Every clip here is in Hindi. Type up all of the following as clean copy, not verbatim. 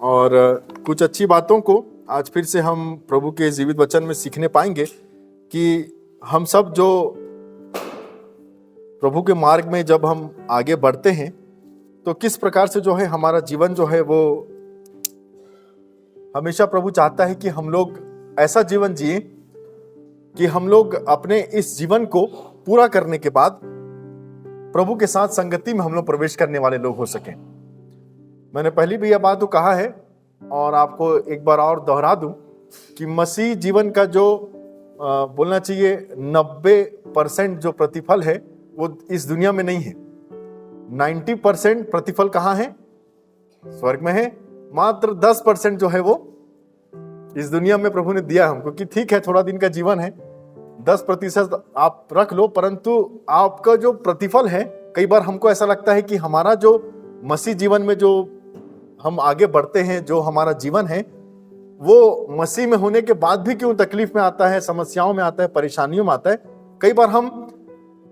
और कुछ अच्छी बातों को आज फिर से हम प्रभु के जीवित वचन में सीखने पाएंगे कि हम सब जो प्रभु के मार्ग में जब हम आगे बढ़ते हैं तो किस प्रकार से जो है हमारा जीवन जो है वो हमेशा प्रभु चाहता है कि हम लोग ऐसा जीवन जिए कि हम लोग अपने इस जीवन को पूरा करने के बाद प्रभु के साथ संगति में हम लोग प्रवेश करने वाले लोग हो सकें। मैंने पहले भी यह बात तो कहा है और आपको एक बार और दोहरा दूं कि मसीह जीवन का जो बोलना चाहिए 90% जो प्रतिफल है वो इस दुनिया में नहीं है। 90% प्रतिफल कहाँ है? स्वर्ग में है। मात्र 10% जो है वो इस दुनिया में प्रभु ने दिया हमको कि ठीक है थोड़ा दिन का जीवन है, 10% आप रख लो, परंतु आपका जो प्रतिफल है, कई बार हमको ऐसा लगता है कि हमारा जो मसीह जीवन में जो हम आगे बढ़ते हैं, जो हमारा जीवन है वो मसीह में होने के बाद भी क्यों तकलीफ में आता है, समस्याओं में आता है, परेशानियों में आता है। कई बार हम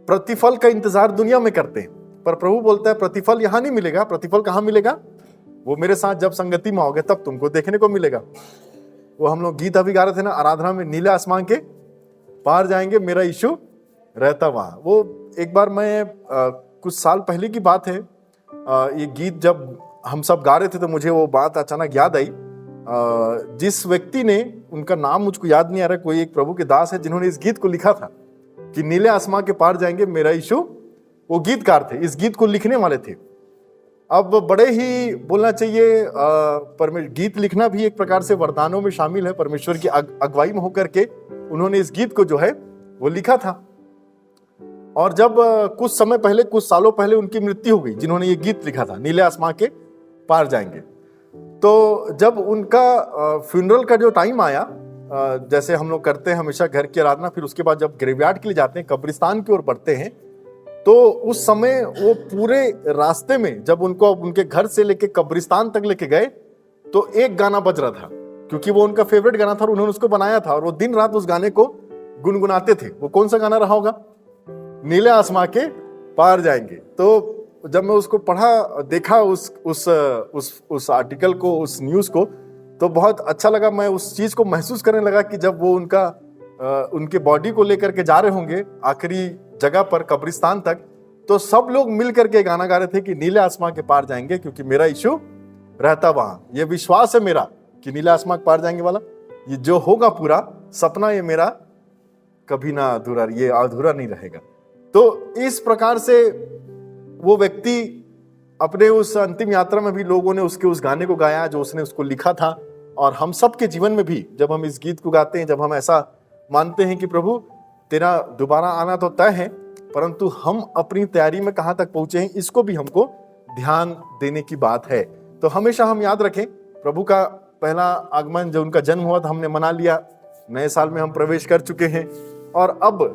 प्रतिफल का इंतजार दुनिया में करते हैं, पर प्रभु बोलता है प्रतिफल यहां नहीं मिलेगा। प्रतिफल कहां मिलेगा? वो मेरे साथ जब संगति में आओगे तब तुमको देखने को मिलेगा। वो हम लोग गीत अभी गा रहे थे ना, आराधना में, नीले आसमान के पार जाएंगे मेरा यीशु रहता वहां। वो एक बार मैं कुछ साल पहले की बात है, ये गीत जब हम सब गा रहे थे तो मुझे वो बात अचानक याद आई। जिस व्यक्ति ने, उनका नाम मुझको याद नहीं आ रहा, कोई एक प्रभु के दास है जिन्होंने इस गीत को लिखा था कि नीले आसमान के पार जाएंगे मेरा यीशु। वो गीतकार थे, इस गीत को लिखने वाले थे। अब बड़े ही बोलना चाहिए गीत लिखना भी एक प्रकार से वरदानों में शामिल है। परमेश्वर की अगुवाई में होकर के उन्होंने इस गीत को जो है वो लिखा था। और जब कुछ समय पहले, कुछ सालों पहले उनकी मृत्यु हो गई, जिन्होंने ये गीत लिखा था नीले आसमान के पार जाएंगे। तो जब उनका फ्यूनरल का जो टाइम आया, जैसे हम लोग करते हैं हमेशा घर की आराधना, फिर उसके बाद जब ग्रेवयार्ड के लिए जाते हैं, कब्रिस्तान की ओर बढ़ते हैं, तो उस समय वो पूरे रास्ते में जब उनको उनके घर से लेके कब्रिस्तान तक लेके गए तो एक गाना बज रहा था, क्योंकि वो उनका फेवरेट गाना था और उन्होंने उसको बनाया था और वो दिन रात उस गाने को गुनगुनाते थे। वो कौन सा गाना रहा होगा? नीले आसमां के पार जाएंगे। तो जब मैं उसको पढ़ा, देखा उस आर्टिकल को, उस न्यूज को, तो बहुत अच्छा लगा। मैं उस चीज को महसूस करने लगा कि जब वो उनके बॉडी को लेकर के जा रहे होंगे आखिरी जगह पर, कब्रिस्तान तक, तो सब लोग मिल करके गाना गा रहे थे कि नीले आसमां के पार जाएंगे क्योंकि मेरा यीशु रहता वहां। ये विश्वास है मेरा कि नीले आसमां के पार जाएंगे वाला ये जो होगा पूरा सपना, ये मेरा कभी ना अधूरा, ये अधूरा नहीं रहेगा। तो इस प्रकार से वो व्यक्ति अपने उस अंतिम यात्रा में भी लोगों ने उसके उस गाने को गाया जो उसने उसको लिखा था। और हम सब के जीवन में भी जब हम इस गीत को गाते हैं, जब हम ऐसा मानते हैं कि प्रभु तेरा दोबारा आना तो तय है, परंतु हम अपनी तैयारी में कहां तक पहुंचे हैं, इसको भी हमको ध्यान देने की बात है। तो हमेशा हम याद रखें, प्रभु का पहला आगमन, जो उनका जन्म हुआ था, हमने मना लिया, नए साल में हम प्रवेश कर चुके हैं और अब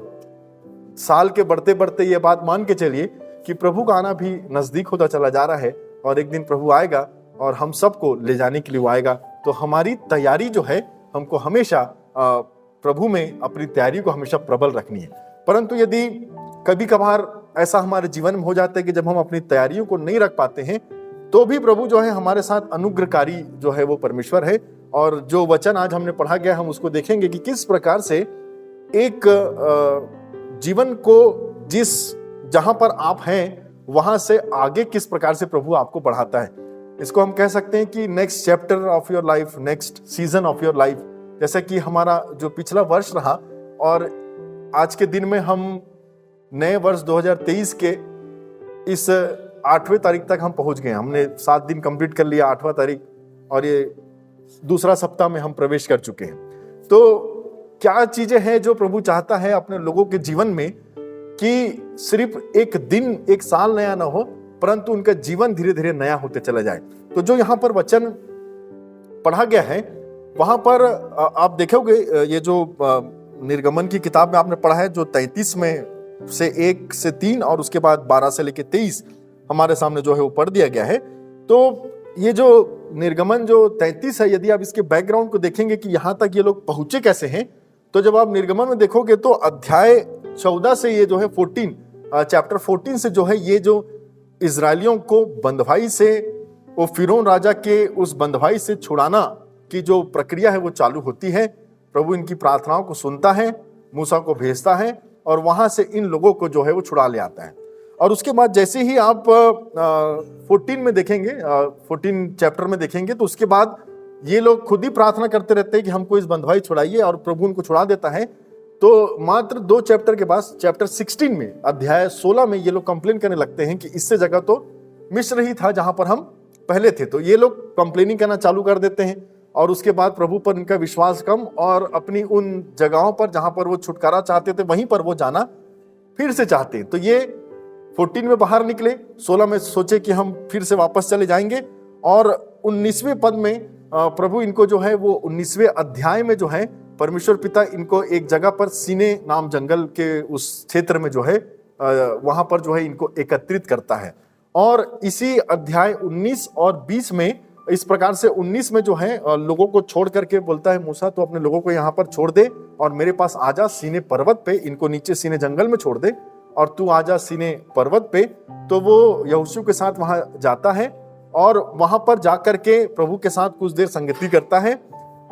साल के बढ़ते बढ़ते ये बात मान के चलिए कि प्रभु का आना भी नजदीक होता चला जा रहा है और एक दिन प्रभु आएगा और हम सबको ले जाने के लिए वो आएगा। तो हमारी तैयारी जो है, हमको हमेशा प्रभु में अपनी तैयारी को हमेशा प्रबल रखनी है। परंतु यदि कभी कभार ऐसा हमारे जीवन में हो जाता है कि जब हम अपनी तैयारियों को नहीं रख पाते हैं, तो भी प्रभु जो है हमारे साथ अनुग्रहकारी जो है वो परमेश्वर है। और जो वचन आज हमने पढ़ा गया, हम उसको देखेंगे कि किस प्रकार से एक जीवन को जहां पर आप हैं वहां से आगे किस प्रकार से प्रभु आपको बढ़ाता है। इसको हम कह सकते हैं कि next chapter of your life, next season of your life. जैसे कि हमारा जो पिछला वर्ष रहा और आज के दिन में हम नए वर्ष 2023 के इस 8वें तारीख तक हम पहुंच गए। हमने 7 दिन कंप्लीट कर लिया, 8वां तारीख, और ये दूसरा सप्ताह में हम प्रवेश कर चुके हैं। तो क्या चीजें हैं जो प्रभु चाहता है अपने लोगों के जीवन में, कि सिर्फ एक दिन, एक साल नया ना हो, परंतु उनका जीवन धीरे धीरे नया होते चला जाए। तो जो यहाँ पर वचन पढ़ा गया है, वहां पर आप देखोगे, ये जो निर्गमन की किताब में आपने पढ़ा है, जो 33 में से 1 से 3 और उसके बाद 12 से लेके 23 हमारे सामने जो है वो पढ़ दिया गया है। तो ये जो निर्गमन जो 33 है, यदि आप इसके बैकग्राउंड को देखेंगे कि यहाँ तक ये लोग पहुंचे कैसे हैं, तो जब आप निर्गमन में देखोगे तो अध्याय 14 से ये जो है चैप्टर 14 से जो है ये जो इजरायलियों को बंधुआई से वो फिरौन राजा के उस बंधुआई से छुड़ाना की जो प्रक्रिया है वो चालू होती है। प्रभु इनकी प्रार्थनाओं को सुनता है, मूसा को भेजता है और वहां से इन लोगों को जो है वो छुड़ा ले आता है। और उसके बाद जैसे ही आप 14 में देखेंगे, 14 चैप्टर में देखेंगे, तो उसके बाद ये लोग खुद ही प्रार्थना करते रहते हैं कि हमको इस बंधुआई छुड़ाइए, और प्रभु उनको छुड़ा देता है। तो मात्र 2 चैप्टर के बाद चैप्टर 16 में, अध्याय 16 में ये लोग कंप्लेन करने लगते हैं कि इससे जगह तो मिस्र ही था जहां पर हम पहले थे। तो ये लोग कंप्लेनिंग करना चालू कर देते हैं और उसके बाद प्रभु पर इनका विश्वास कम, और अपनी उन जगहों पर जहां पर वो छुटकारा चाहते थे वहीं पर वो जाना फिर से चाहते हैं। तो ये 14 में बाहर निकले, 16 में सोचे कि हम फिर से वापस चले जाएंगे, और 19वें पद में प्रभु इनको जो है वो 19वें अध्याय में जो है परमेश्वर पिता इनको एक जगह पर सीने नाम जंगल के उस क्षेत्र में जो है वहां पर जो है इनको एकत्रित करता है। और इसी अध्याय 19 और 20 में इस प्रकार से 19 में जो है लोगों को छोड़ करके बोलता है, मूसा तो अपने लोगों को यहाँ पर छोड़ दे और मेरे पास आजा सीने पर्वत पे, इनको नीचे सीने जंगल में छोड़ दे और तू आजा सीने पर्वत पे। तो वो यहोशू के साथ वहां जाता है और वहां पर जाकर के प्रभु के साथ कुछ देर संगति करता है।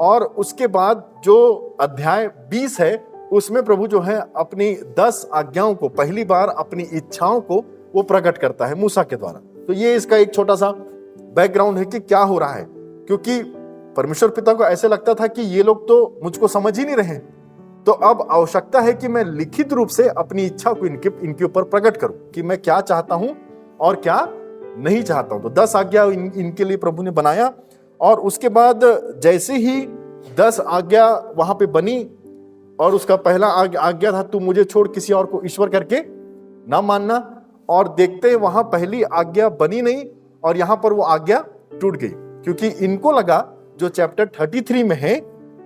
और उसके बाद जो अध्याय 20 है उसमें प्रभु जो है अपनी 10 आज्ञाओं को, पहली बार अपनी इच्छाओं को वो प्रकट करता है मूसा के द्वारा। तो ये इसका एक छोटा सा बैकग्राउंड है कि क्या हो रहा है, क्योंकि परमेश्वर पिता को ऐसे लगता था कि ये लोग तो मुझको समझ ही नहीं रहे, तो अब आवश्यकता है कि मैं लिखित रूप से अपनी इच्छा को इनके ऊपर प्रकट करूं कि मैं क्या चाहता हूं और क्या नहीं चाहता हूं। तो 10 आज्ञा इनके लिए प्रभु ने बनाया, और उसके बाद जैसे ही 10 आज्ञा वहां पे बनी, और उसका पहला आज्ञा था तू मुझे छोड़ किसी और को ईश्वर करके ना मानना, और देखते हैं वहां पहली आज्ञा बनी नहीं और यहां पर वो आज्ञा टूट गई, क्योंकि इनको लगा, जो चैप्टर 33 में है,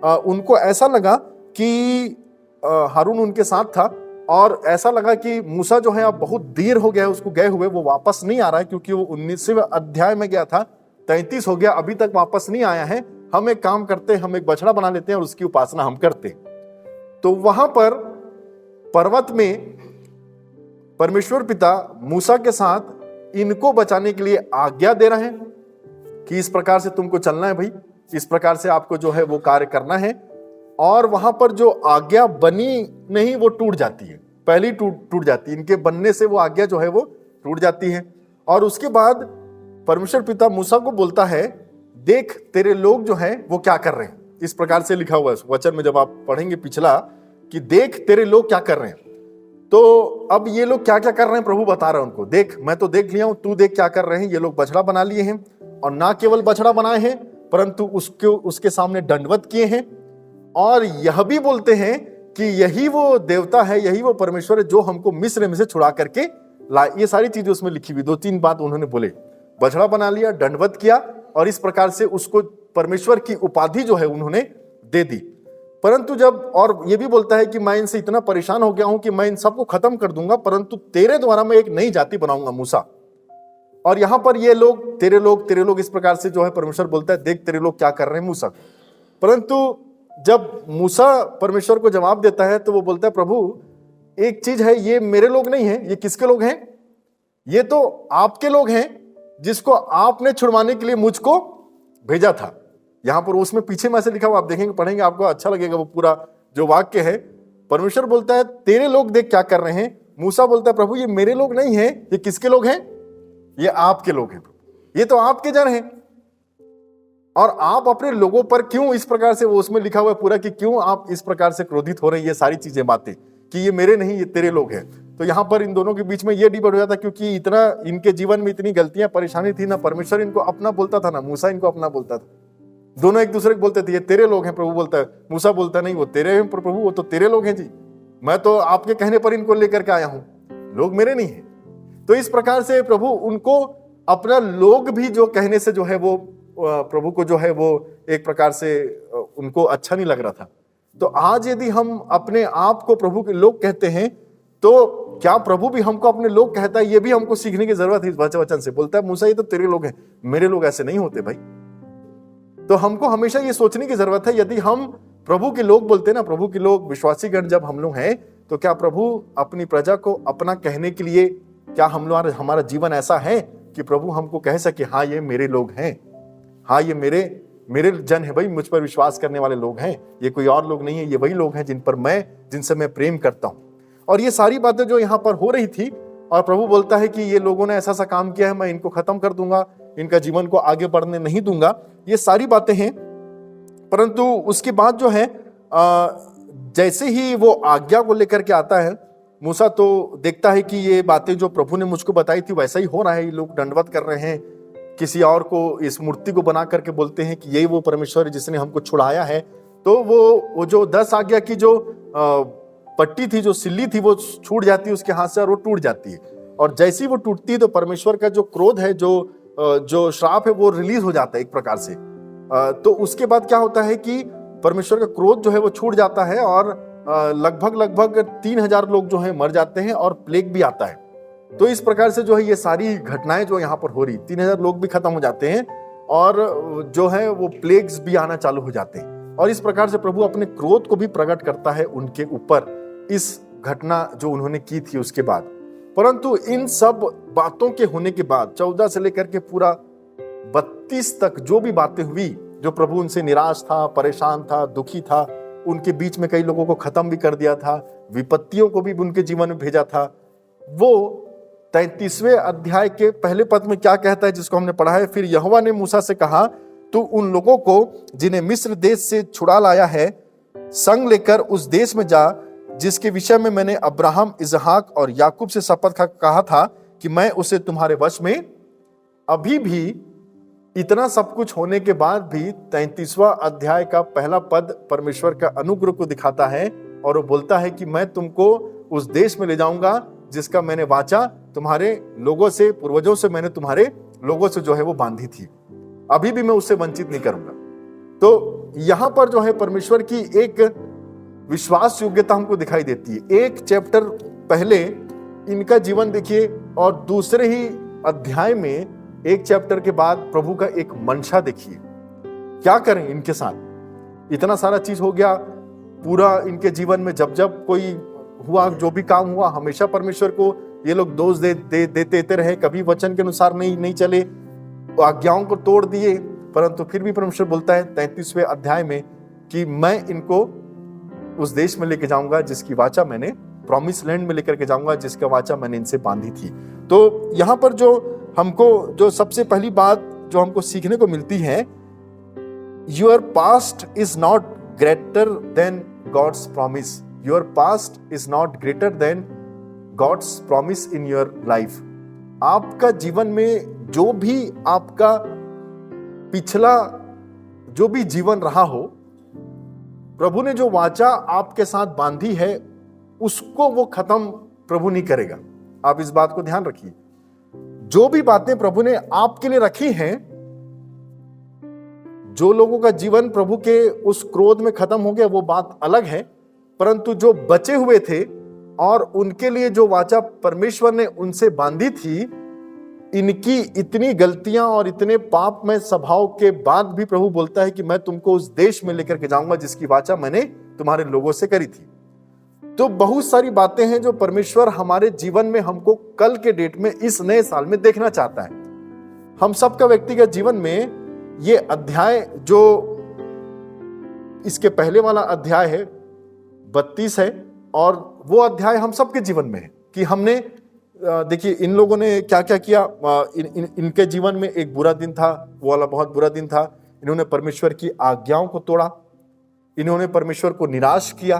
उनको ऐसा लगा कि हारून उनके साथ था, और ऐसा लगा कि मूसा जो है अब बहुत देर हो गया है उसको गए हुए, वो वापस नहीं आ रहा है, क्योंकि वो 19वें अध्याय में गया था, 33 हो गया, अभी तक वापस नहीं आया है। हम एक काम करते हैं, हम एक बछड़ा बना लेते हैं और उसकी उपासना हम करते हैं। तो वहां पर पर्वत में परमेश्वर पिता मूसा के साथ इनको बचाने के लिए आज्ञा दे रहे हैं कि इस प्रकार से तुमको चलना है भाई, इस प्रकार से आपको जो है वो कार्य करना है। और वहां पर जो आज्ञा बनी नहीं वो टूट जाती है, पहली टूट जाती है, इनके बनने से वो आज्ञा जो है वो टूट जाती है। और उसके बाद परमेश्वर पिता मूसा को बोलता है, देख तेरे लोग जो हैं वो क्या कर रहे हैं। इस प्रकार से लिखा हुआ है वचन में, जब आप पढ़ेंगे पिछला, कि देख तेरे लोग क्या कर रहे हैं। तो अब ये लोग क्या क्या कर रहे हैं प्रभु बता रहे हैं उनको, देख मैं तो देख लिया हूं, तू देख क्या कर रहे हैं। ये लोग बछड़ा बना लिए हैं, और ना केवल बछड़ा बनाए हैं परंतु उसके सामने दंडवत किए हैं, और यह भी बोलते हैं कि यही वो देवता है, यही वो परमेश्वर है जो हमको मिस्र में से छुड़ा करके लाए। ये सारी चीजें उसमें लिखी हुई, 2-3 बात उन्होंने बोले, बछड़ा बना लिया, दंडवत किया, और इस प्रकार से उसको परमेश्वर की उपाधि जो है उन्होंने दे दी। परंतु जब, और ये भी बोलता है कि मैं इनसे इतना परेशान हो गया हूं कि मैं इन सबको खत्म कर दूंगा, परंतु तेरे द्वारा मैं एक नई जाति बनाऊंगा मूसा। और यहां पर ये लोग तेरे लोग इस प्रकार से जो है परमेश्वर बोलता है, देख तेरे लोग क्या कर रहे हैं मूसा। परंतु जब मूसा परमेश्वर को जवाब देता है तो वो बोलता है, प्रभु एक चीज है, ये मेरे लोग नहीं है, ये किसके लोग हैं? ये तो आपके लोग हैं जिसको आपने छुड़वाने के लिए मुझको भेजा था। यहां पर उसमें पीछे में से लिखा हुआ, आप देखेंगे पढ़ेंगे आपको अच्छा लगेगा, वो पूरा जो वाक्य है। परमेश्वर बोलता है तेरे लोग देख क्या कर रहे हैं। मूसा बोलता है, प्रभु ये मेरे लोग नहीं है, ये किसके लोग हैं? ये आपके लोग हैं, ये तो आपके जन हैं। और आप अपने लोगों पर क्यों इस प्रकार से, वो उसमें लिखा हुआ है पूरा कि क्यों आप इस प्रकार से क्रोधित हो रहे हैं, ये सारी चीजें बातें कि ये मेरे नहीं, ये तेरे लोग हैं। तो यहां पर इन दोनों के बीच में ये डिबेट हो जाता, क्योंकि इतना इनके जीवन में इतनी गलतियां परेशानी थी ना, परमेश्वर इनको अपना बोलता था ना मूसा इनको अपना बोलता था। दोनों एक दूसरे को बोलते थे ये तेरे लोग हैं, प्रभु बोलता है, मूसा बोलता नहीं वो तेरे हैं प्रभु, वो तो तेरे लोग हैं जी, मैं तो आपके कहने पर इनको लेकर के आया हूं, लोग मेरे नहीं है। तो इस प्रकार से प्रभु उनको अपना लोग भी जो कहने से जो है वो प्रभु को जो है वो एक प्रकार से उनको अच्छा नहीं लग रहा था। तो आज यदि हम अपने आप को प्रभु के लोग कहते हैं, तो क्या प्रभु भी हमको अपने लोग कहता है? ये भी हमको सीखने की जरूरत है। इस वचन से बोलता है मूसा ये तो तेरे लोग हैं, मेरे लोग ऐसे नहीं होते भाई। तो हमको हमेशा ये सोचने की जरूरत है, यदि हम प्रभु के लोग बोलते हैं ना, प्रभु के लोग विश्वासीगण जब हम लोग हैं, तो क्या प्रभु अपनी प्रजा को अपना कहने के लिए क्या हम लोग, हमारा जीवन ऐसा है कि प्रभु हमको कह सके हाँ ये मेरे लोग हैं, हाँ ये मेरे जन है भाई, मुझ पर विश्वास करने वाले लोग हैं, ये कोई और लोग नहीं है, ये वही लोग हैं जिनसे मैं प्रेम करता हूं। और ये सारी बातें जो यहाँ पर हो रही थी, और प्रभु बोलता है कि ये लोगों ने ऐसा सा काम किया है, मैं इनको खत्म कर दूंगा, इनका जीवन को आगे बढ़ने नहीं दूंगा, ये सारी बातें हैं। परंतु उसके बाद जो है जैसे ही वो आज्ञा को लेकर के आता है, मूसा तो देखता है कि ये बातें जो प्रभु ने मुझको बताई थी वैसा ही हो रहा है, ये लोग दंडवत कर रहे हैं, किसी और को, इस मूर्ति को बना करके बोलते हैं कि यही वो परमेश्वर है जिसने हमको छुड़ाया है। तो वो जो 10 आज्ञा की जो पट्टी थी, जो सिल्ली थी, वो छूट जाती है उसके हाथ से और वो टूट जाती है। और जैसे ही वो टूटती है तो परमेश्वर का जो क्रोध है, जो श्राप है, वो रिलीज हो जाता है एक प्रकार से। तो उसके बाद क्या होता है कि परमेश्वर का क्रोध जो है वो छूट जाता है और लगभग 3000 लोग जो है मर जाते हैं और प्लेग भी आता है। तो इस प्रकार से जो है ये सारी घटनाएं जो यहाँ पर हो रही, 3000 लोग भी खत्म हो जाते हैं और जो है वो प्लेग्स भी आना चालू हो जाते हैं। और इस प्रकार से प्रभु अपने क्रोध को भी प्रकट करता है उनके ऊपर, इस घटना जो उन्होंने की थी उसके बाद। परंतु इन सब बातों के होने के बाद 14 से लेकर के पूरा 32 तक जो भी बातें हुई, जो प्रभु उनसे निराश था, परेशान था, दुखी था, उनके बीच में कई लोगों को खत्म भी कर दिया था, विपत्तियों को भी उनके जीवन में भेजा था, वो 33वें अध्याय के पहले पद में क्या कहता है जिसको हमने पढ़ा है। फिर यहोवा ने मूसा से कहा, तू उन लोगों को जिन्हें मिस्र देश से छुड़ा लाया है संग लेकर उस देश में जा जिसके विषय में मैंने अब्राहम, इसहाक और याकूब से शपथ कहा था कि मैं उसे तुम्हारे वश में। अभी भी इतना सब कुछ होने के बाद भी 33वां अध्याय का पहला पद परमेश्वर का अनुग्रह को दिखाता है और वो बोलता है कि मैं तुमको उस देश में ले जाऊंगा जिसका मैंने वाचा तुम्हारे लोगों से, पूर्वजों से मैंने तुम्हारे लोगों से जो है वो बांधी थी, अभी भी मैं उससे वंचित नहीं करूंगा। तो यहां पर जो है परमेश्वर की एक विश्वास योग्यता हमको दिखाई देती है। एक चैप्टर पहले इनका जीवन देखिए और दूसरे ही अध्याय में एक चैप्टर के बाद प्रभु का एक मंशा देखिए, क्या करें इनके साथ। इतना सारा चीज हो गया पूरा इनके जीवन में, जब कोई हुआ, जो भी काम हुआ, हमेशा परमेश्वर को ये लोग दोष देते रहे, कभी वचन के अनुसार नहीं चले, आज्ञाओं को तोड़ दिए। परंतु फिर भी परमेश्वर बोलता है 33वें अध्याय में कि मैं इनको उस देश में लेके जाऊंगा जिसकी वाचा मैंने, प्रॉमिस लैंड में लेकर के जाऊंगा जिसका वाचा मैंने इनसे बांधी थी। तो यहां पर जो हमको जो सबसे पहली बात जो हमको सीखने को मिलती है, your past is not greater than God's promise. Your past is not greater than God's promise in your life. आपका जीवन में जो भी आपका पिछला जो भी जीवन रहा हो, प्रभु ने जो वाचा आपके साथ बांधी है उसको वो खत्म प्रभु नहीं करेगा। आप इस बात को ध्यान रखिए। जो भी बातें प्रभु ने आपके लिए रखी हैं, जो लोगों का जीवन प्रभु के उस क्रोध में खत्म हो गया वो बात अलग है, परंतु जो बचे हुए थे और उनके लिए जो वाचा परमेश्वर ने उनसे बांधी थी, इनकी इतनी गलतियां और इतने पापमय स्वभाव के बाद भी प्रभु बोलता है कि मैं तुमको उस देश में लेकर के जाऊंगा जिसकी वाचा मैंने तुम्हारे लोगों से करी थी। तो बहुत सारी बातें हैं जो परमेश्वर हमारे जीवन में हमको कल के डेट में, इस नए साल में देखना चाहता है। हम सबका व्यक्तिगत जीवन में ये अध्याय जो इसके पहले वाला अध्याय है 32 है, और वो अध्याय हम सबके जीवन में है कि हमने देखिए इन लोगों ने क्या क्या किया। इनके जीवन में एक बुरा दिन था, वो वाला बहुत बुरा दिन था। इन्होंने परमेश्वर की आज्ञाओं को तोड़ा, इन्होंने परमेश्वर को निराश किया,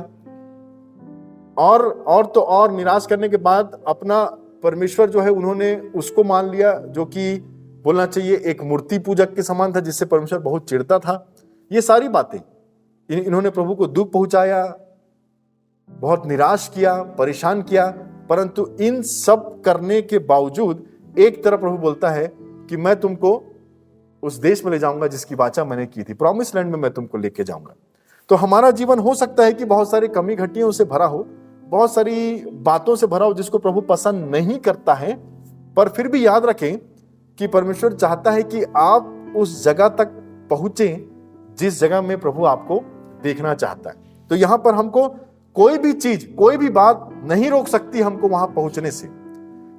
और तो और निराश करने के बाद अपना परमेश्वर जो है उन्होंने उसको मान लिया जो कि बोलना चाहिए एक मूर्ति पूजक के समान था, जिससे परमेश्वर बहुत चिढ़ता था। ये सारी बातें इन्होंने प्रभु को दुख पहुंचाया, बहुत निराश किया, परेशान किया। परंतु इन सब करने के बावजूद एक तरफ प्रभु बोलता है कि मैं तुमको उस देश में ले जाऊंगा जिसकी वाचा मैंने की थी, प्रॉमिस लैंड में मैं तुमको लेके जाऊंगा। तो हमारा जीवन हो सकता है कि बहुत सारी कमी घटियों से भरा हो, बहुत सारी बातों से भरा हो जिसको प्रभु पसंद नहीं करता है, पर फिर भी याद रखें कि परमेश्वर चाहता है कि आप उस जगह तक पहुंचे जिस जगह में प्रभु आपको देखना चाहता है। तो यहां पर हमको कोई भी चीज, कोई भी बात नहीं रोक सकती हमको वहां पहुंचने से।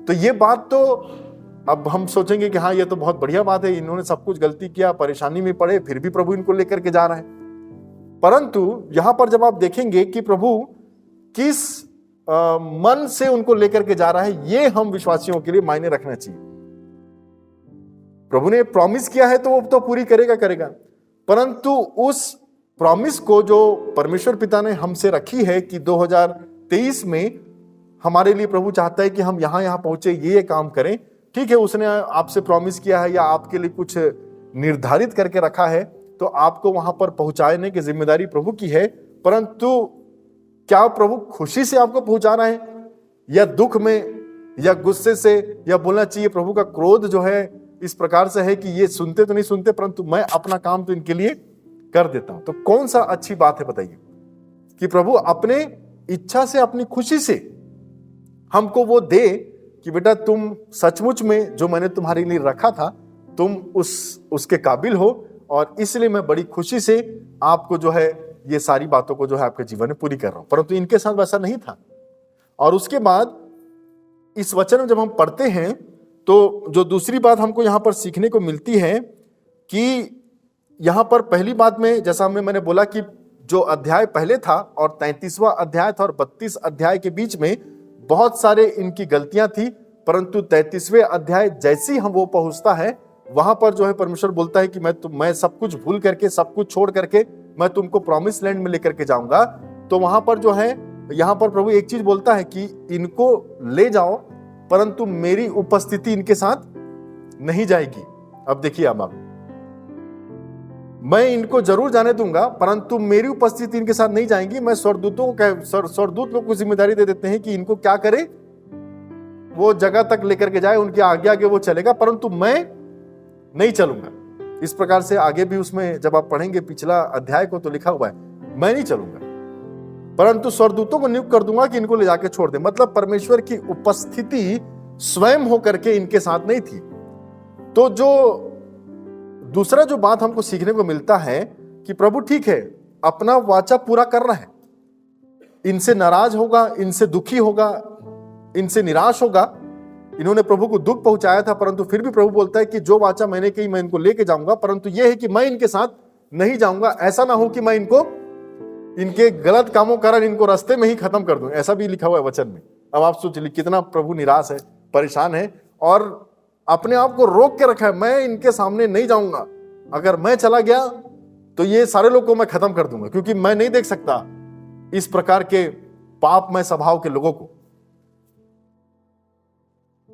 तो ये बात तो अब हम सोचेंगे कि हाँ ये तो बहुत बढ़िया बात है, इन्होंने सब कुछ गलती किया, परेशानी में पड़े, फिर भी प्रभु इनको लेकर के जा रहा है। परंतु यहां पर जब आप देखेंगे कि प्रभु किस मन से उनको लेकर के जा रहा है, ये हम विश्वासियों के लिए मायने रखना चाहिए। प्रभु ने प्रॉमिस किया है तो वो तो पूरी करेगा, परंतु उस प्रॉमिस को जो परमेश्वर पिता ने हमसे रखी है कि 2023 में हमारे लिए प्रभु चाहता है कि हम यहां पहुंचे, ये काम करें। ठीक है, उसने आपसे प्रॉमिस किया है या आपके लिए कुछ निर्धारित करके रखा है, तो आपको वहां पर पहुंचाने की जिम्मेदारी प्रभु की है। परंतु क्या प्रभु खुशी से आपको पहुंचा रहा है या दुख में या गुस्से से, या बोलना चाहिए प्रभु का क्रोध जो है इस प्रकार से है कि ये सुनते तो नहीं सुनते, परंतु मैं अपना काम तो इनके लिए कर देता हूं। तो कौन सा अच्छी बात है बताइए, कि प्रभु अपने इच्छा से, अपनी खुशी से हमको वो दे कि बेटा तुम सचमुच में जो मैंने तुम्हारे लिए रखा था, तुम उसके काबिल हो, और इसलिए मैं बड़ी खुशी से आपको जो है ये सारी बातों को जो है आपके जीवन में पूरी कर रहा हूं। परंतु इनके साथ वैसा नहीं था। और उसके बाद इस वचन में जब हम पढ़ते हैं तो जो दूसरी बात हमको यहां पर सीखने को मिलती है कि यहां पर पहली बात में, जैसा मैंने बोला कि जो अध्याय पहले था और 33वां अध्याय था और 32 अध्याय के बीच में बहुत सारे इनकी गलतियां थी, परंतु 33वें अध्याय जैसी हम वो पहुंचता है, वहां पर जो है परमेश्वर बोलता है कि मैं सब कुछ भूल करके, सब कुछ छोड़ करके मैं तुमको प्रॉमिस लैंड में लेकर के जाऊंगा। तो वहां पर जो है, यहां पर प्रभु एक चीज बोलता है कि इनको ले जाओ, परंतु मेरी उपस्थिति इनके साथ नहीं जाएगी। अब देखिए, अब मैं इनको जरूर जाने दूंगा, परंतु मेरी उपस्थिति इनके साथ नहीं जाएंगी। मैं स्वर्गदूत लोग को जिम्मेदारी दे देते हैं कि इनको क्या करे, वो जगह तक लेकर के जाए, उनके आगे आगे वो चलेगा, परंतु मैं नहीं चलूंगा। इस प्रकार से आगे भी उसमें जब आप पढ़ेंगे पिछला अध्याय को तो लिखा हुआ है, मैं नहीं चलूंगा, परंतु स्वर्गदूतों को नियुक्त कर दूंगा कि इनको ले जाके छोड़ दे। मतलब परमेश्वर की उपस्थिति स्वयं होकर के इनके साथ नहीं थी। तो जो दूसरा जो बात हमको सीखने को मिलता है कि प्रभु ठीक है, अपना वाचा पूरा कर रहा है, इनसे नाराज होगा, इनसे दुखी होगा, इनसे निराश होगा। इन्होंने प्रभु को दुख पहुंचाया था, परंतु फिर भी प्रभु बोलता है कि जो वाचा मैंने कही मैं इनको लेके जाऊंगा, परंतु यह है कि मैं इनके साथ नहीं जाऊंगा। ऐसा ना हो कि मैं इनको इनके गलत कामों कारण इनको रास्ते में ही खत्म कर दूं। ऐसा भी लिखा हुआ है वचन में। अब आप सोच लीजिए कितना प्रभु निराश है, परेशान है और अपने आप को रोक के रखा है, मैं इनके सामने नहीं जाऊंगा। अगर मैं चला गया तो ये सारे लोग को मैं खत्म कर दूंगा, क्योंकि मैं नहीं देख सकता इस प्रकार के पापमय स्वभाव के लोगों को।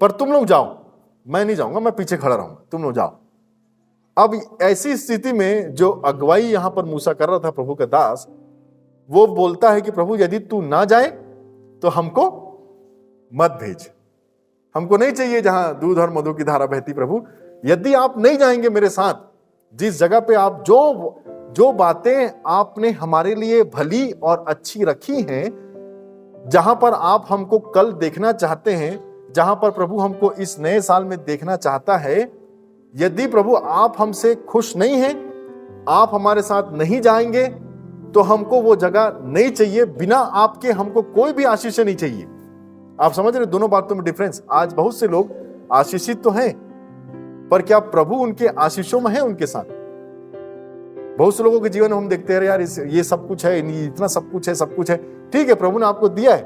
पर तुम लोग जाओ, मैं नहीं जाऊंगा, मैं पीछे खड़ा रहूंगा, तुम लोग जाओ। अब ऐसी स्थिति में जो अगुवाई यहां पर मूसा कर रहा था प्रभु का दास, वो बोलता है कि प्रभु यदि तू ना जाए तो हमको मत भेज, हमको नहीं चाहिए जहां दूध और मधु की धारा बहती। प्रभु यदि आप नहीं जाएंगे मेरे साथ, जिस जगह पे आप जो बातें आपने हमारे लिए भली और अच्छी रखी हैं, जहां पर आप हमको कल देखना चाहते हैं, जहां पर प्रभु हमको इस नए साल में देखना चाहता है, यदि प्रभु आप हमसे खुश नहीं हैं, आप हमारे साथ नहीं जाएंगे, तो हमको वो जगह नहीं चाहिए। बिना आपके हमको कोई भी आशीष नहीं चाहिए। आप समझ रहे दोनों बातों में डिफरेंस। आज बहुत से लोग आशीषित तो हैं, पर क्या प्रभु उनके आशीषों में है उनके साथ? बहुत से लोगों के जीवन में हम देखते हैं यार ये सब कुछ है, इतना सब कुछ है, सब कुछ है। ठीक है, प्रभु ने आपको दिया है,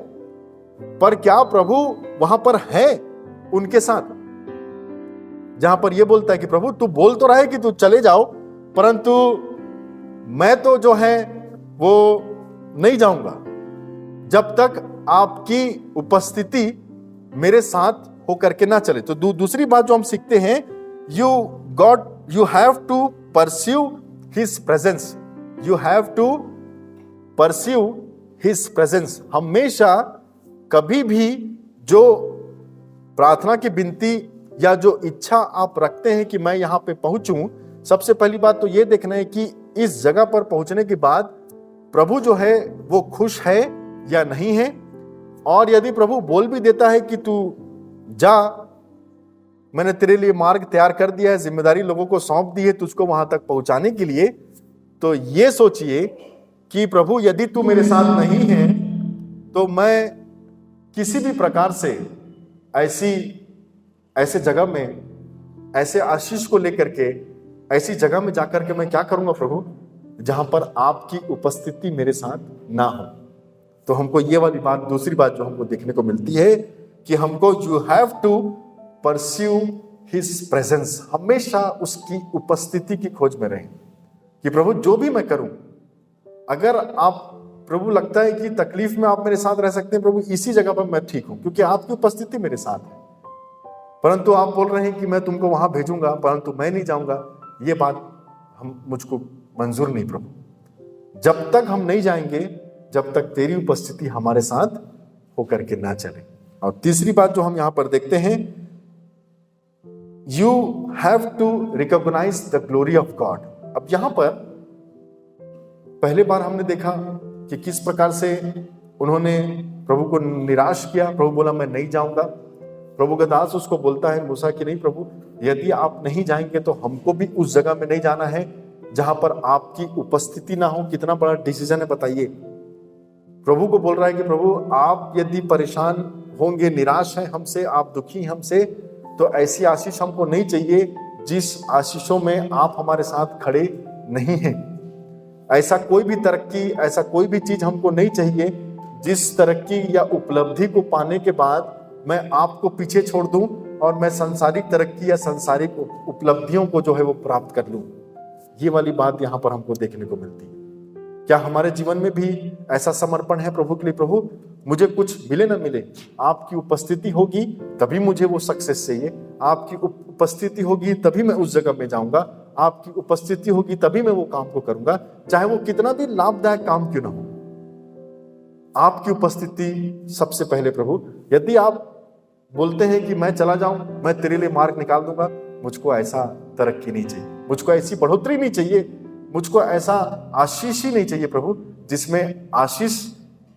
पर क्या प्रभु वहां पर है उनके साथ? जहां पर यह बोलता है कि प्रभु तू बोल तो रहा है कि तू चले जाओ, परंतु मैं तो जो है वो नहीं जाऊंगा जब तक आपकी उपस्थिति मेरे साथ होकर के ना चले। तो दूसरी बात जो हम सीखते हैं, you have to pursue his presence, you have to pursue his presence. हमेशा कभी भी जो प्रार्थना की विनती या जो इच्छा आप रखते हैं कि मैं यहां पे पहुंचूं, सबसे पहली बात तो यह देखना है कि इस जगह पर पहुंचने के बाद प्रभु जो है वो खुश है या नहीं है। और यदि प्रभु बोल भी देता है कि तू जा, मैंने तेरे लिए मार्ग तैयार कर दिया है, जिम्मेदारी लोगों को सौंप दी है तुझको वहां तक पहुंचाने के लिए, तो ये सोचिए कि प्रभु यदि तू मेरे साथ नहीं है तो मैं किसी भी प्रकार से ऐसे जगह में, ऐसे आशीष को लेकर के, ऐसी जगह में जाकर के मैं क्या करूंगा प्रभु, जहां पर आपकी उपस्थिति मेरे साथ ना हो। तो हमको ये वाली बात, दूसरी बात जो हमको देखने को मिलती है कि हमको you have to pursue his presence, हमेशा उसकी उपस्थिति की खोज में रहें कि प्रभु जो भी मैं करूं, अगर आप प्रभु लगता है कि तकलीफ में आप मेरे साथ रह सकते हैं प्रभु, इसी जगह पर मैं ठीक हूं क्योंकि आपकी उपस्थिति मेरे साथ है। परंतु आप बोल रहे हैं कि मैं तुमको वहां भेजूंगा परंतु मैं नहीं जाऊंगा, ये बात मुझको मंजूर नहीं प्रभु। जब तक हम नहीं जाएंगे, जब तक तेरी उपस्थिति हमारे साथ होकर के ना चले। और तीसरी बात जो हम यहां पर देखते हैं, you have to recognise the glory of God. अब यहां पर पहले बार हमने देखा कि किस प्रकार से उन्होंने प्रभु को निराश किया। प्रभु बोला मैं नहीं जाऊंगा। प्रभु का दास उसको बोलता है मूसा कि नहीं प्रभु, यदि आप नहीं जाएंगे तो हमको भी उस जगह में नहीं जाना है जहां पर आपकी उपस्थिति ना हो। कितना बड़ा डिसीजन है बताइए। प्रभु को बोल रहा है कि प्रभु आप यदि परेशान होंगे, निराश हैं हमसे, आप दुखी हमसे, तो ऐसी आशीष हमको नहीं चाहिए जिस आशीषों में आप हमारे साथ खड़े नहीं हैं। ऐसा कोई भी तरक्की, ऐसा कोई भी चीज हमको नहीं चाहिए जिस तरक्की या उपलब्धि को पाने के बाद मैं आपको पीछे छोड़ दूं और मैं सांसारिक तरक्की या सांसारिक उपलब्धियों को जो है वो प्राप्त कर लूं। ये वाली बात यहां पर हमको देखने को मिलती है। क्या हमारे जीवन में भी ऐसा समर्पण है प्रभु के लिए, प्रभु मुझे कुछ मिले ना मिले, आपकी उपस्थिति होगी तभी मुझे वो सक्सेस चाहिए, आपकी उपस्थिति होगी तभी मैं उस जगह में जाऊंगा, आपकी उपस्थिति होगी तभी मैं वो काम को करूंगा, चाहे वो कितना भी लाभदायक काम क्यों ना हो। आपकी उपस्थिति सबसे पहले प्रभु। यदि आप बोलते हैं कि मैं चला जाऊं, मैं तेरे लिए मार्ग निकाल दूंगा, मुझको ऐसा तरक्की नहीं चाहिए, मुझको ऐसी बढ़ोतरी नहीं चाहिए, मुझको ऐसा आशीष ही नहीं चाहिए प्रभु जिसमें आशीष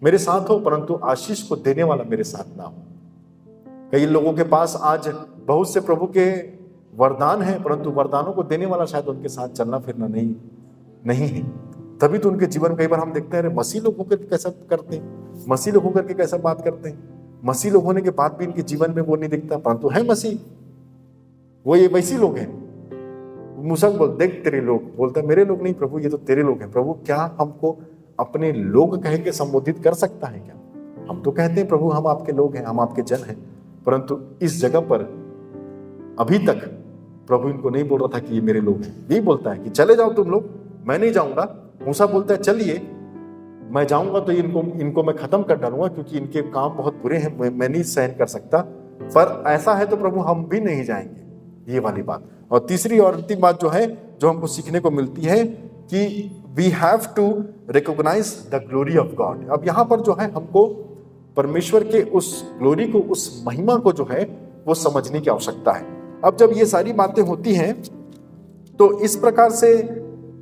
मेरे साथ हो परंतु आशीष को देने वाला मेरे साथ ना हो। कई लोगों के पास आज बहुत से प्रभु के वरदान हैं परंतु वरदानों को देने वाला शायद उनके साथ चलना फिरना नहीं है। तभी तो उनके जीवन कई बार हम देखते हैं मसीह लोग होकर के कैसा करते हैं, मसीह लोग होकर के कैसा बात करते हैं, मसीह लोग होने के बाद भी इनके जीवन में वो नहीं दिखता परंतु है मसीह, वो ये वैसी लोग हैं। मूसा बोल देख तेरे लोग, बोलता है मेरे लोग नहीं प्रभु, ये तो तेरे लोग हैं। प्रभु क्या हमको अपने लोग कह के संबोधित कर सकता है क्या? हम तो कहते हैं प्रभु हम आपके लोग हैं, हम आपके जन हैं, परंतु इस जगह पर अभी तक प्रभु इनको नहीं बोल रहा था कि ये मेरे लोग हैं। यही बोलता है कि चले जाओ तुम लोग, मैं नहीं जाऊंगा। मूसा बोलता है चलिए, मैं जाऊंगा तो इनको मैं खत्म कर डालूंगा क्योंकि इनके काम बहुत बुरे हैं, मैं नहीं सहन कर सकता। पर ऐसा है तो प्रभु हम भी नहीं जाएंगे, ये वाली बात। और तीसरी और अंतिम बात जो है, जो हमको सीखने को मिलती है कि we have to recognise the glory of God. अब यहां पर जो है हमको परमेश्वर के उस ग्लोरी को, उस महिमा को जो है वो समझने की आवश्यकता है। अब जब ये सारी बातें होती हैं तो इस प्रकार से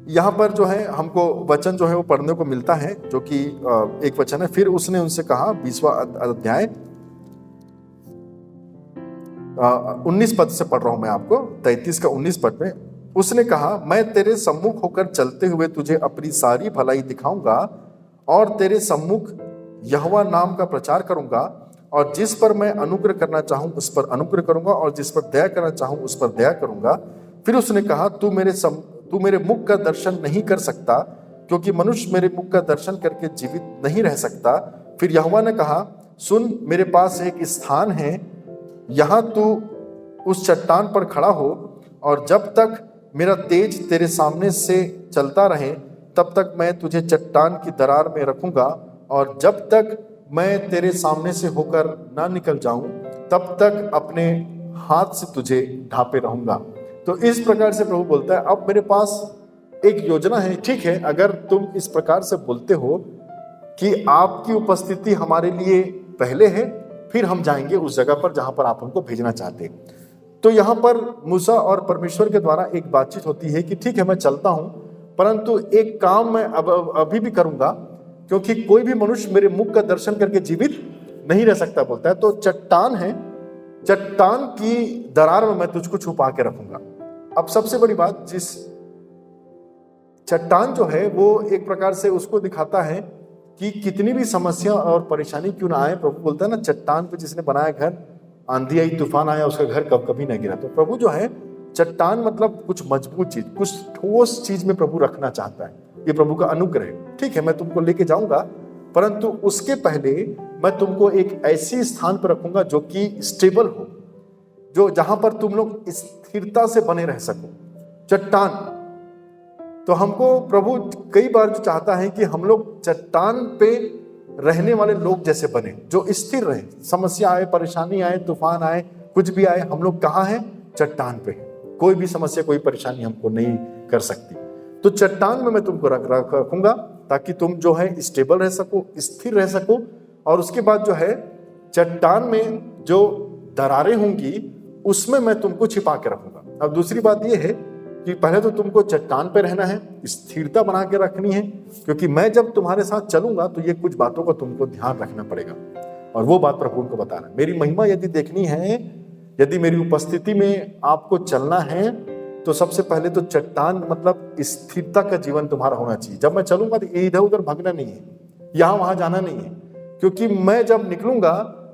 यहां पर जो है हमको वचन जो है वो पढ़ने को मिलता है, जो कि एक वचन है, फिर उसने उनसे कहा, 20वां अध्याय 19 पद से पढ़ रहा हूं मैं आपको, 33 का 19 पद में उसने कहा, मैं तेरे सम्मुख होकर चलते हुए तुझे अपनी सारी भलाई दिखाऊंगा और तेरे सम्मुख यहोवा नाम का प्रचार करूंगा, और जिस पर मैं अनुग्रह करना चाहूं उस पर अनुग्रह करूंगा और जिस पर दया करना चाहूं उस पर दया करूंगा। फिर उसने कहा, तू मेरे मुख का दर्शन नहीं कर सकता क्योंकि मनुष्य मेरे मुख का दर्शन करके जीवित नहीं रह सकता। फिर यहोवा ने कहा, सुन, मेरे पास एक स्थान है, यहां तू उस चट्टान पर खड़ा हो और जब तक मेरा तेज तेरे सामने से चलता रहे तब तक मैं तुझे चट्टान की दरार में रखूंगा, और जब तक मैं तेरे सामने से होकर ना निकल जाऊं तब तक अपने हाथ से तुझे ढांपे रहूंगा। तो इस प्रकार से प्रभु बोलता है, अब मेरे पास एक योजना है। ठीक है, अगर तुम इस प्रकार से बोलते हो कि आपकी उपस्थिति हमारे लिए पहले है, फिर हम जाएंगे उस जगह पर जहां पर आप हमको भेजना चाहते हैं। तो यहां पर मूसा और परमेश्वर के द्वारा एक बातचीत होती है कि ठीक है मैं चलता हूं, परंतु एक काम मैं अभी भी करूंगा क्योंकि कोई भी मनुष्य मेरे मुख का दर्शन करके जीवित नहीं रह सकता, बोलता है। तो चट्टान है, चट्टान की दरार में मैं तुझको छुपा के रखूंगा। अब सबसे बड़ी बात, जिस चट्टान जो है वो एक प्रकार से उसको दिखाता है कि कितनी भी समस्या और परेशानी क्यों ना आए, प्रभु बोलता है ना, चट्टान पे जिसने बनाया घर आंधी आई, तूफान आया, उसका घर कभी नहीं गिरा। तो प्रभु जो है, चट्टान मतलब कुछ मजबूत चीज, कुछ ठोस चीज में प्रभु रखना चाहता है। ये प्रभु का अनुग्रह है। ठीक है, मैं तुमको लेके जाऊंगा, परंतु उसके पहले मैं तुमको एक ऐसी स्थान पर रखूंगा जो कि स्टेबल हो, जो जहां पर तुम लोग स्थिरता से बने रह सको। चट्टान, तो हमको प्रभु कई बार जो चाहता है कि हम लोग चट्टान पे रहने वाले लोग जैसे बने, जो स्थिर रहे। समस्या आए, परेशानी आए, तूफान आए, कुछ भी आए, हम लोग कहाँ हैं? चट्टान पे। कोई भी समस्या, कोई परेशानी हमको नहीं कर सकती। तो चट्टान में मैं तुमको रखूंगा ताकि तुम जो है स्टेबल रह सको, स्थिर रह सको। और उसके बाद जो है, चट्टान में जो दरारें होंगी उसमें मैं तुमको छिपा के रखूंगा। अब दूसरी बात यह है कि पहले तो तुमको चट्टान पे रहना है, स्थिरता बना के रखनी है, क्योंकि मैं जब तुम्हारे साथ चलूंगा तो ये कुछ बातों का तुमको ध्यान रखना पड़ेगा। और वो बात प्रभु को बताना है। मेरी महिमा यदि देखनी है, यदि मेरी उपस्थिति में आपको चलना है, तो सबसे पहले तो चट्टान मतलब स्थिरता का जीवन तुम्हारा होना चाहिए। जब मैं चलूंगा तो इधर उधर भागना नहीं है, यहां वहां जाना नहीं है, क्योंकि मैं जब निकलूंगा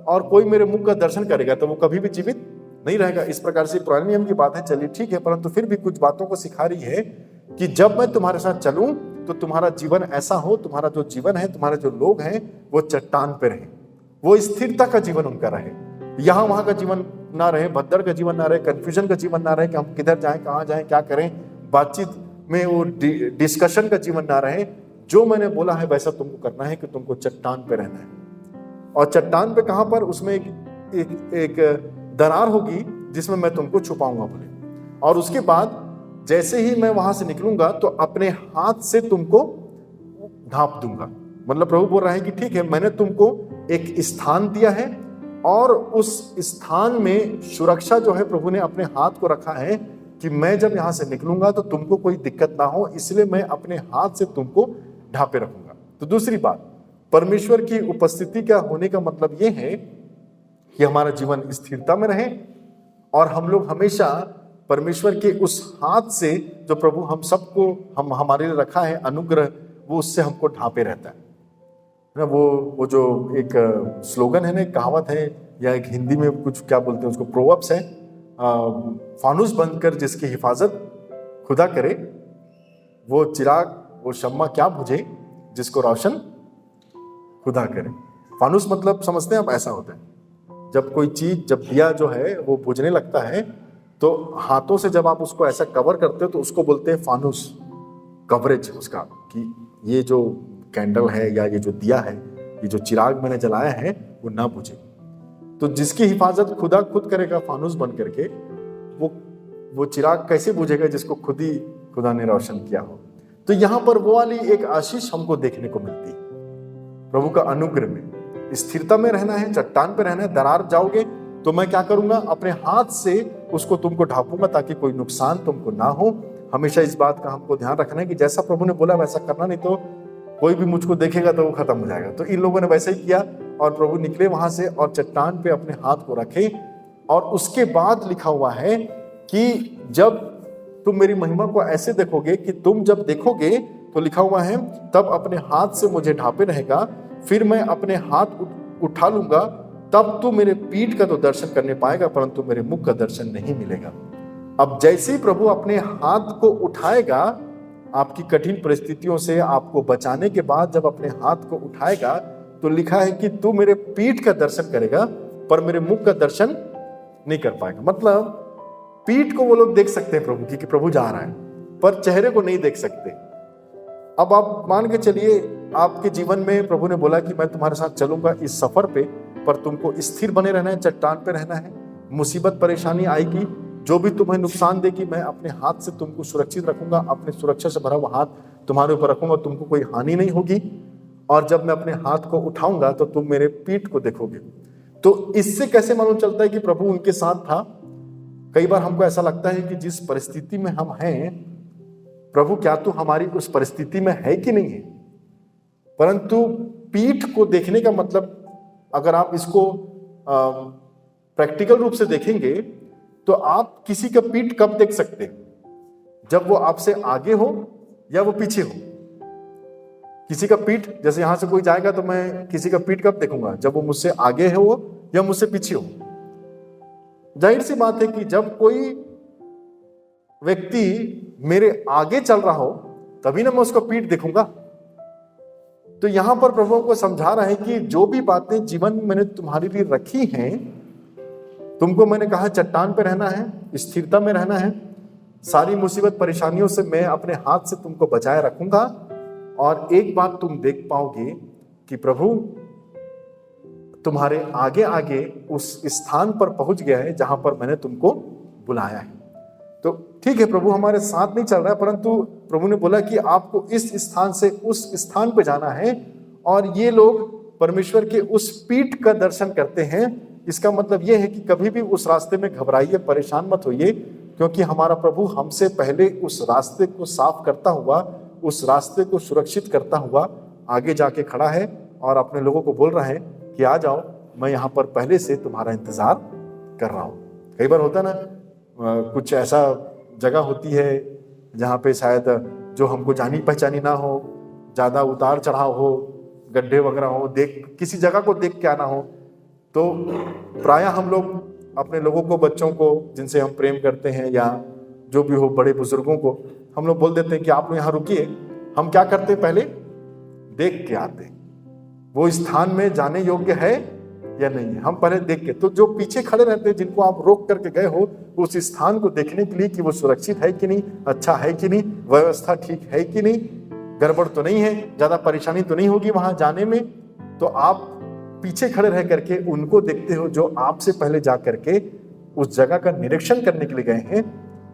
और कोई मेरे मुख का दर्शन करेगा तो वो कभी भी जीवित नहीं रहेगा। इस प्रकार से पुराने नियम की बात है, चलिए ठीक है, परंतु फिर भी कुछ बातों को सिखा रही है कि जब मैं तुम्हारे साथ चलूं तो तुम्हारा जीवन ऐसा हो, तुम्हारा जो जीवन है, तुम्हारे जो लोग हैं, वो चट्टान पे रहे, वो स्थिरता का जीवन उनका रहे, यहां वहां का जीवन ना रहे, भद्दड़ का जीवन ना रहे, कंफ्यूजन का जीवन ना रहे कि हम किधर जाएं, कहां जाएं, क्या करें, बातचीत में वो डिस्कशन का जीवन ना रहे। जो मैंने बोला है वैसा तुमको करना है कि तुमको चट्टान पे रहना है। और चट्टान पे कहां पर? उसमें एक दरार होगी जिसमें मैं तुमको छुपाऊंगा बोले। और उसके बाद जैसे ही मैं वहां से निकलूंगा तो अपने हाथ से तुमको ढांप दूंगा। मतलब प्रभु बोल रहा है कि ठीक है, मैंने तुमको एक स्थान दिया है और उस स्थान में सुरक्षा जो है प्रभु ने अपने हाथ को रखा है कि मैं जब यहां से निकलूंगा तो तुमको कोई दिक्कत ना हो, इसलिए मैं अपने हाथ से तुमको ढांपे रखूंगा। तो दूसरी बात, परमेश्वर की उपस्थिति का होने का मतलब यह है कि हमारा जीवन स्थिरता में रहे और हम लोग हमेशा परमेश्वर के उस हाथ से जो प्रभु हम सबको हमारे लिए रखा है अनुग्रह, वो उससे हमको ढांपे रहता है ना। वो जो एक स्लोगन है ना, कहावत है, या एक हिंदी में कुछ क्या बोलते हैं उसको, प्रोवर्ब्स है, फानुस बनकर जिसकी हिफाजत खुदा करे, वो चिराग वो शम्मा क्या बुझे जिसको रोशन खुदा करे। फानुस मतलब समझते हैं आप, ऐसा होता है जब कोई चीज, जब दिया जो है वो बुझने लगता है तो हाथों से जब आप उसको ऐसा कवर करते हो तो उसको बोलते हैं फानुस, कवरेज उसका, कि ये जो कैंडल है या ये जो दिया है, ये जो चिराग मैंने जलाया है वो ना बुझे। तो जिसकी हिफाजत खुदा खुद करेगा फानुस बन करके, वो चिराग कैसे बुझेगा जिसको खुद ही खुदा ने रोशन किया हो। तो यहां पर वो वाली एक आशीष हमको देखने को मिलती है प्रभु का अनुग्रह में। स्थिरता में रहना है, चट्टान पे रहना है। दरार जाओगे तो मैं क्या करूंगा? अपने हाथ से उसको तुमको ढांपूंगा ताकि कोई नुकसान तुमको ना हो। हमेशा इस बात का हमको ध्यान रखना है कि जैसा प्रभु ने बोला वैसा करना, नहीं तो कोई भी मुझको देखेगा तो वो खत्म हो जाएगा। तो इन लोगों ने वैसा ही किया और प्रभु निकले वहां से और चट्टान पे अपने हाथ को रखे। और उसके बाद लिखा हुआ है कि जब तुम मेरी महिमा को ऐसे देखोगे, कि तुम जब देखोगे तो लिखा हुआ है तब अपने हाथ से मुझे ढांपे रहेगा, फिर मैं अपने हाथ उठा लूंगा, तब तू मेरे पीठ का तो दर्शन करने पाएगा परंतु मेरे मुख का दर्शन नहीं मिलेगा। अब जैसे ही प्रभु अपने हाथ को उठाएगा, आपकी कठिन परिस्थितियों से आपको बचाने के बाद जब अपने हाथ को उठाएगा तो लिखा है कि तू मेरे पीठ का दर्शन करेगा पर मेरे मुख का दर्शन नहीं कर पाएगा। मतलब पीठ को वो लोग देख सकते हैं प्रभु की कि प्रभु जा रहा है, पर चेहरे को नहीं देख सकते। अब आप मान के चलिए, आपके जीवन में प्रभु ने बोला कि मैं तुम्हारे साथ चलूंगा इस सफर पे, पर तुमको स्थिर बने रहना है, चट्टान पे रहना है। मुसीबत परेशानी आएगी, जो भी तुम्हें नुकसान देगी, मैं अपने हाथ से तुमको सुरक्षित रखूंगा, अपने सुरक्षा से भरा हुआ हाथ तुम्हारे ऊपर रखूंगा, तुमको कोई हानि नहीं होगी। और जब मैं अपने हाथ को उठाऊंगा तो तुम मेरे पीठ को देखोगे। तो इससे कैसे मालूम चलता है कि प्रभु उनके साथ था? कई बार हमको ऐसा लगता है कि जिस परिस्थिति में हम हैं, प्रभु क्या तू हमारी उस परिस्थिति में है कि नहीं है? परंतु पीठ को देखने का मतलब, अगर आप इसको प्रैक्टिकल रूप से देखेंगे तो आप किसी का पीठ कब देख सकते हैं? जब वो आपसे आगे हो या वो पीछे हो। किसी का पीठ, जैसे यहां से कोई जाएगा तो मैं किसी का पीठ कब देखूंगा? जब वो मुझसे आगे है वो या मुझसे पीछे हो। जाहिर सी बात है कि जब कोई व्यक्ति मेरे आगे चल रहा हो तभी ना मैं उसको पीठ देखूंगा। तो यहां पर प्रभु को समझा रहा है कि जो भी बातें जीवन में मैंने तुम्हारे लिए रखी हैं, तुमको मैंने कहा चट्टान पे रहना है, स्थिरता में रहना है, सारी मुसीबत परेशानियों से मैं अपने हाथ से तुमको बचाए रखूंगा। और एक बात तुम देख पाओगे कि प्रभु तुम्हारे आगे आगे उस स्थान पर पहुंच गया है जहां पर मैंने तुमको बुलाया है। तो ठीक है, प्रभु हमारे साथ नहीं चल रहा है, परंतु प्रभु ने बोला कि आपको इस स्थान से उस स्थान पर जाना है। और ये लोग परमेश्वर के उस पीठ का दर्शन करते हैं। इसका मतलब यह है कि कभी भी उस रास्ते में घबराइए, परेशान मत होइए, क्योंकि हमारा प्रभु हमसे पहले उस रास्ते को साफ करता हुआ, उस रास्ते को सुरक्षित करता हुआ आगे जाके खड़ा है और अपने लोगों को बोल रहा है कि आ जाओ, मैं यहाँ पर पहले से तुम्हारा इंतजार कर रहा हूँ। कई बार होता ना, कुछ ऐसा जगह होती है जहाँ पे शायद जो हमको जानी पहचानी ना हो, ज़्यादा उतार चढ़ाव हो, गड्ढे वगैरह हो, किसी जगह को देख के आना हो, तो प्रायः हम लोग अपने लोगों को, बच्चों को जिनसे हम प्रेम करते हैं या जो भी हो, बड़े बुजुर्गों को हम लोग बोल देते हैं कि आप लोग यहाँ रुकिए। हम क्या करते हैं, पहले देख के आते हैं वो स्थान में जाने योग्य है या नहीं है, हम पहले देख के। तो जो पीछे खड़े रहते हैं, जिनको आप रोक करके गए हो उस स्थान को देखने के लिए कि वो सुरक्षित है कि नहीं, अच्छा है कि नहीं, व्यवस्था ठीक है कि नहीं, गड़बड़ तो नहीं है, ज्यादा परेशानी तो नहीं होगी वहां जाने में, तो आप पीछे खड़े रह करके उनको देखते हो जो आपसे पहले जा करके उस जगह का निरीक्षण करने के लिए गए हैं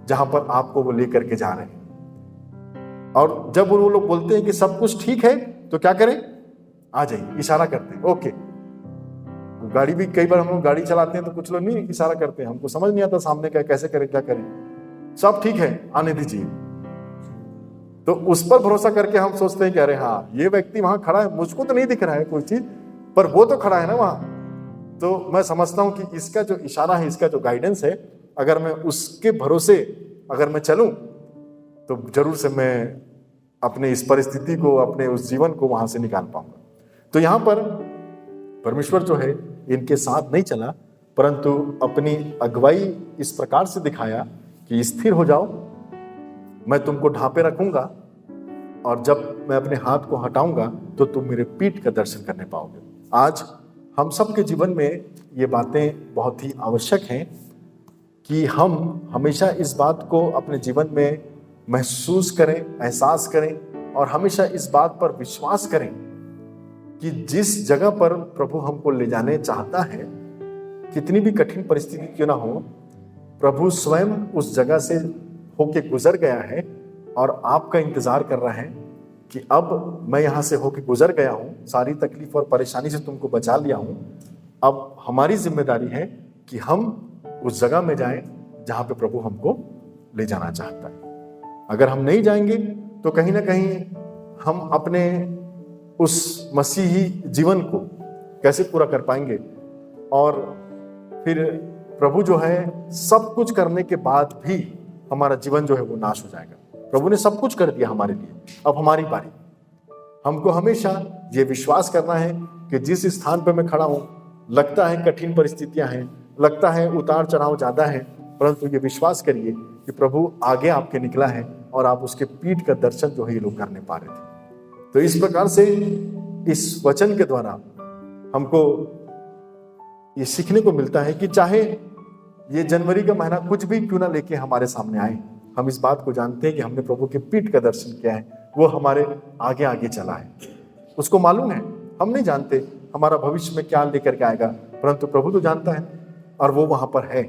जहां पर आपको वो लेकर के जा रहे हैं। और जब वो लोग बोलते हैं कि सब कुछ ठीक है, तो क्या करें, आ जाइए, इशारा करते हैं, ओके। गाड़ी भी कई बार हम लोग गाड़ी चलाते हैं तो कुछ लोग नहीं इशारा करते हैं, हमको समझ नहीं आता सामने का कैसे करें, क्या करें, सब ठीक है, आने दीजिए। तो उस पर भरोसा करके हम सोचते हैं कि अरे हाँ, ये व्यक्ति वहां खड़ा है, मुझको तो नहीं दिख रहा है कोई चीज, पर वो तो खड़ा है ना वहां। तो मैं समझता हूं कि इसका जो इशारा है, इसका जो गाइडेंस है, अगर मैं उसके भरोसे अगर मैं चलूं तो जरूर से मैं अपने इस परिस्थिति को, अपने उस जीवन को वहां से निकाल पाऊंगा। तो यहां पर परमेश्वर जो है इनके साथ नहीं चला, परंतु अपनी अगुवाई इस प्रकार से दिखाया कि स्थिर हो जाओ, मैं तुमको ढांपे रखूंगा, और जब मैं अपने हाथ को हटाऊंगा तो तुम मेरे पीठ का दर्शन करने पाओगे। आज हम सबके जीवन में ये बातें बहुत ही आवश्यक हैं कि हम हमेशा इस बात को अपने जीवन में महसूस करें, एहसास करें, और हमेशा इस बात पर विश्वास करें कि जिस जगह पर प्रभु हमको ले जाने चाहता है, कितनी भी कठिन परिस्थिति क्यों ना हो, प्रभु स्वयं उस जगह से होके गुजर गया है और आपका इंतजार कर रहा है कि अब मैं यहां से होके गुजर गया हूं, सारी तकलीफ और परेशानी से तुमको बचा लिया हूं, अब हमारी जिम्मेदारी है कि हम उस जगह में जाएं जहां पे प्रभु हमको ले जाना चाहता है। अगर हम नहीं जाएंगे तो कहीं ना कहीं हम अपने उस मसीही जीवन को कैसे पूरा कर पाएंगे, और फिर प्रभु जो है सब कुछ करने के बाद भी हमारा जीवन जो है वो नाश हो जाएगा। प्रभु ने सब कुछ कर दिया हमारे लिए, अब हमारी बारी। हमको हमेशा ये विश्वास करना है कि जिस स्थान पर मैं खड़ा हूं, लगता है कठिन परिस्थितियां हैं, लगता है उतार चढ़ाव ज्यादा है, परंतु ये विश्वास करिए कि प्रभु आगे आपके निकला है और आप उसके पीठ का दर्शन जो है ये लोग करने पा रहे थे। तो इस प्रकार से इस वचन के द्वारा हमको ये सीखने को मिलता है कि चाहे ये जनवरी का महीना कुछ भी क्यों ना लेके हमारे सामने आए, हम इस बात को जानते हैं कि हमने प्रभु के पीठ का दर्शन किया है, वो हमारे आगे आगे चला है, उसको मालूम है। हम नहीं जानते हमारा भविष्य में क्या लेकर के आएगा, परंतु प्रभु तो जानता है और वो वहां पर है।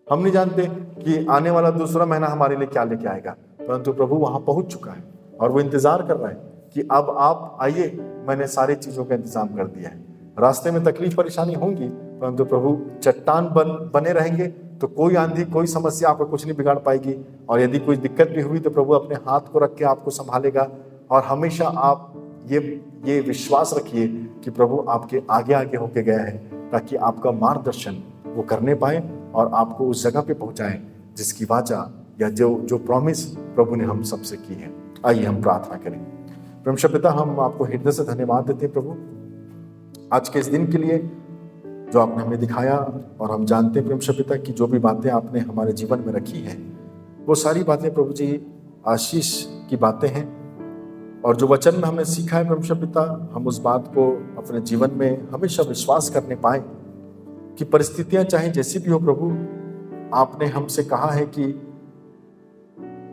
हम नहीं जानते कि आने वाला दूसरा महीना हमारे लिए क्या लेके आएगा, परंतु प्रभु वहां पहुंच चुका है और वो इंतजार कर रहा है कि अब आप आइए, मैंने सारी चीजों का इंतजाम कर दिया है। रास्ते में तकलीफ परेशानी होंगी, परंतु प्रभु चट्टान बने रहेंगे, तो कोई आंधी, कोई समस्या आपको कुछ नहीं बिगाड़ पाएगी। और यदि कोई दिक्कत भी हुई तो प्रभु अपने हाथ को रख के आपको संभालेगा। और हमेशा आप ये विश्वास रखिए कि प्रभु आपके आगे आगे होके गया है, ताकि आपका मार्गदर्शन वो करने पाए और आपको उस जगह पे पहुंचाए जिसकी वाचा या जो प्रॉमिस प्रभु ने हम सबसे की है। आइए हम प्रार्थना करें। परमेश्वर पिता, हम आपको हृदय से धन्यवाद देते हैं प्रभु, आज के इस दिन के लिए। जो आपने हमें दिखाया, और हम जानते हैं परमेश्वर पिता कि जो भी बातें आपने हमारे जीवन में रखी हैं वो सारी बातें प्रभु जी आशीष की बातें हैं। और जो वचन में हमने सीखा है परमेश्वर पिता, हम उस बात को अपने जीवन में हमेशा विश्वास करने पाए कि परिस्थितियां चाहे जैसी भी हो प्रभु, आपने हमसे कहा है कि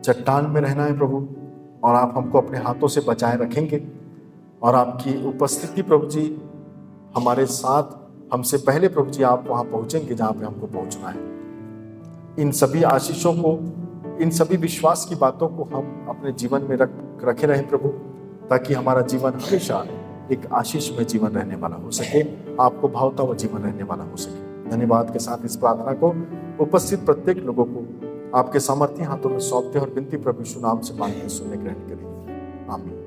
चट्टान में रहना है प्रभु, और आप हमको अपने हाथों से बचाए रखेंगे, और आपकी उपस्थिति प्रभु जी हमारे साथ, हमसे पहले प्रभु जी आप वहां पहुंचेंगे जहां पे हमको पहुंचना है। इन सभी आशीषों को, इन सभी विश्वास की बातों को हम अपने जीवन में रखे रहें प्रभु, ताकि हमारा जीवन हमेशा एक आशीष में जीवन रहने वाला हो सके, आपको भावता हुआ जीवन रहने वाला हो सके। धन्यवाद के साथ इस प्रार्थना को उपस्थित प्रत्येक लोगों को आपके सामर्थ्य हाथों में सौंपते और विनती प्रभु यीशु नाम से मांगते सुनने ग्रहण करें। आमीन।